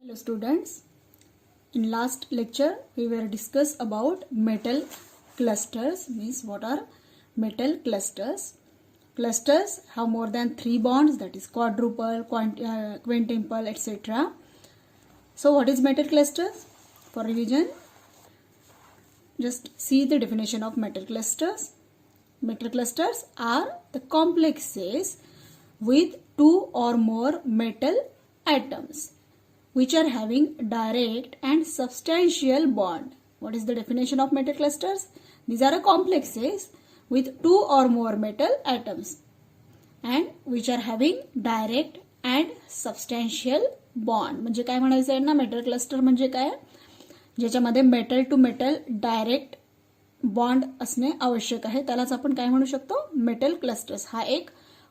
Hello students, in last lecture we were discuss about metal clusters. Means what are metal clusters? Clusters have more than 3 bonds, that is quadruple, quintuple, etc. So what is metal clusters? For revision, just see the definition of metal clusters. Metal clusters are the complexes with 2 or more metal atoms which are having direct and substantial bond. What is the definition of metal clusters? These are complexes with 2 or more metal atoms and which are having direct and substantial bond. म्हणजे काय म्हणायचं आहे ना, metal cluster म्हणजे काय, ज्याच्यामध्ये metal to metal direct bond असणे आवश्यक आहे त्यालाच आपण काय म्हणू शकतो, मेटल क्लस्टर्स. हा एक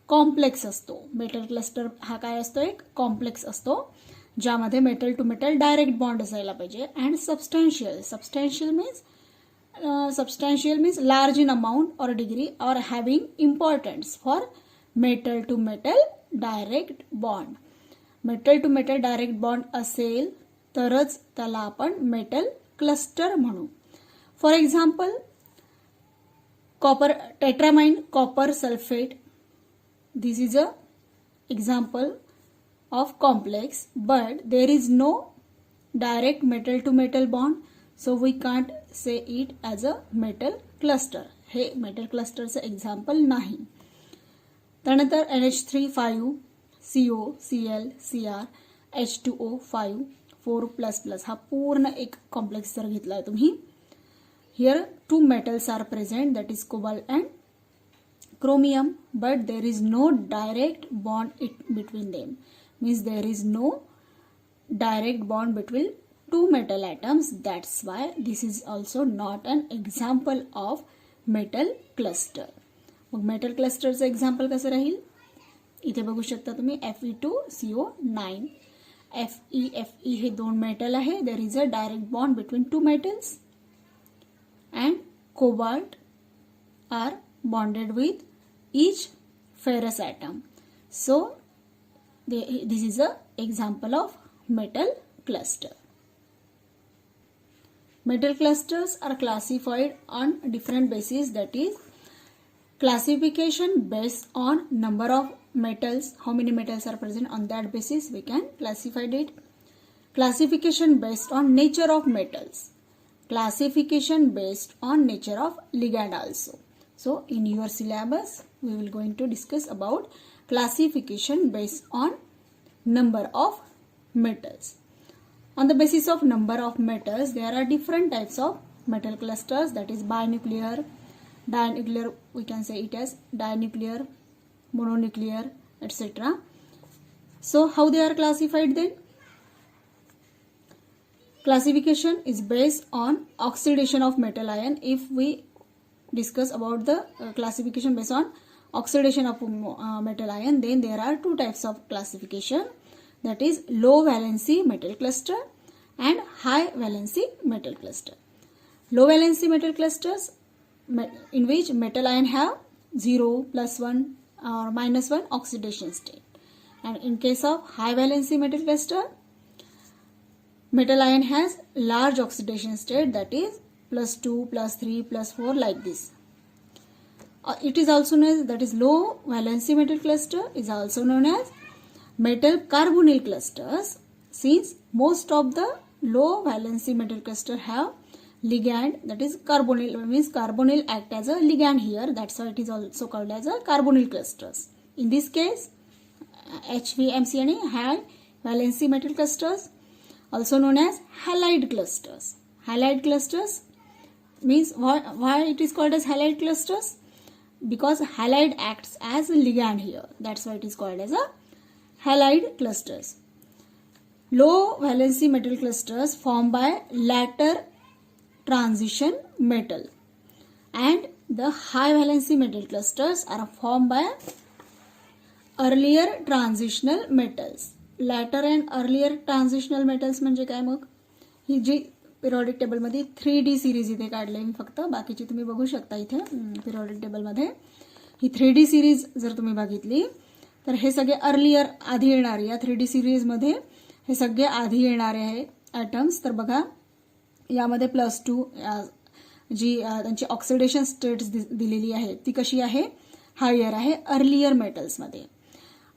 कॉम्प्लेक्स असतो. मेटल क्लस्टर हा काय असतो, एक कॉम्प्लेक्स असतो ज्यामध्ये metal to metal direct bond असायला पाहिजे. And substantial means large in amount और डिग्री और having importance for metal to metal direct bond. Metal to metal direct bond असेल तरच त्याला आपण मेटल क्लस्टर म्हणू. For example, copper tetramine copper sulphate, this is a example of complex, but there is no direct metal to metal bond, so we can't say it as a metal cluster. हे metal cluster चे example नाही. त्यानंतर NH3 CO Cl Cr H2O 4++ हा पूर्ण एक complex जर घेतला आहे तुम्ही, here 2 metals are present, that is cobalt and chromium, but there is no direct bond between them. Means there is no direct bond between 2 metal atoms. That's why this is also not an example of metal cluster. Mug metal cluster चे example कसं राहील, इथे बघू शकता तुम्ही Fe2CO9. Fe हे 2 metal आहे. There is a direct bond between 2 metals and cobalt are bonded with each ferrous atom. So this is a example of metal cluster. Metal clusters are classified on different bases, that is classification based on number of metals, how many metals are present, on that basis we can classify it. Classification based on nature of metals, classification based on nature of ligand also. So in your syllabus we will going to discuss about classification based on number of metals. On the basis of number of metals, there are different types of metal clusters, that is binuclear, dinuclear, we can say it as dinuclear, mononuclear, etc. So how they are classified then? Classification is based on oxidation of metal ion. If we discuss about the classification based on oxidation of metal ion, then there are 2 types of classification, that is low valency metal cluster and high valency metal cluster. Low valency metal clusters in which metal ion have 0, +1 or -1 oxidation state, and in case of high valency metal cluster, metal ion has large oxidation state, that is +2, +3, +4 like this. It is also known as, that is low valency metal cluster is also known as metal carbonyl clusters, since most of the low valency metal cluster have ligand, that is carbonyl, means carbonyl act as a ligand here, that's why it is also called as a carbonyl clusters. In this case HVMC and high valency metal clusters also known as halide clusters. Halide clusters means why it is called as halide clusters, because halide acts as a ligand here, that's why it is called as a halide clusters. Low valency metal clusters formed by later transition metal, and the high valency metal clusters are formed by earlier transitional metals. Later and earlier transitional metals म्हणजे काय, मग ही जी periodic table मध्ये 3D series इथे काढले मी फक्त, बाकीची तुम्ही बघू शकता इथे पिरियॉडिक टेबल मध्ये. ही 3D सिरीज जर तुम्ही बघितली तर हे सगळे अर्लियर आधी येणारी या 3D सिरीज मध्ये हे सगळे आधी येणारे आहे ॲटम्स. तर बघा यामध्ये +2 जी त्यांची ऑक्सिडेशन स्टेट्स दिलेली आहे ती कशी आहे, हायर आहे अर्लियर मेटल्समध्ये.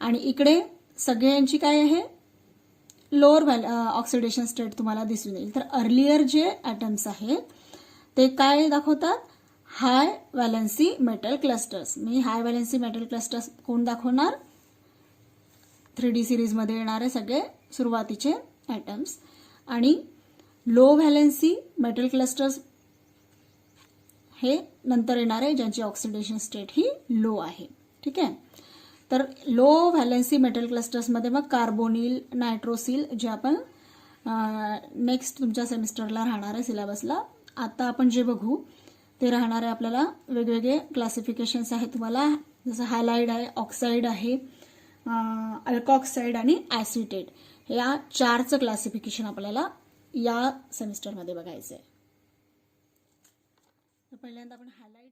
आणि इकडे सगळ्यांची काय आहे, लोअर ऑक्सिडेशन स्टेट तुम्हाला दिसून येईल. तर अर्लियर जे ॲटम्स आहेत ते काय दाखवतात, हाय व्हॅलेन्सी मेटल क्लस्टर्स. मी हाय व्हॅलेन्सी मेटल क्लस्टर्स कोण दाखवणार, 3D सिरीजमध्ये येणारे सगळे सुरुवातीचे ॲटम्स. आणि लो व्हॅलेन्सी मेटल क्लस्टर्स हे नंतर येणारे ज्यांची ऑक्सिडेशन स्टेट ही लो आहे. ठीक आहे. तर लो व्हॅलेन्सी मेटल क्लस्टर्समध्ये मग कार्बोनिल, नायट्रोसिल जे आपण नेक्स्ट तुमच्या सेमिस्टरला राहणार आहे सिलेबसला. आता आपण जे बघू ते राहणार आहे आपल्याला वेगवेगळे क्लासिफिकेशन्स आहेत तुम्हाला, जसं हॅलाइड आहे, ऑक्साईड आहे, अल्कॉक्साईड आणि ॲसिटेट. या 4चं क्लासिफिकेशन आपल्याला या सेमिस्टरमध्ये बघायचं आहे. पहिल्यांदा आपण हॅलाइड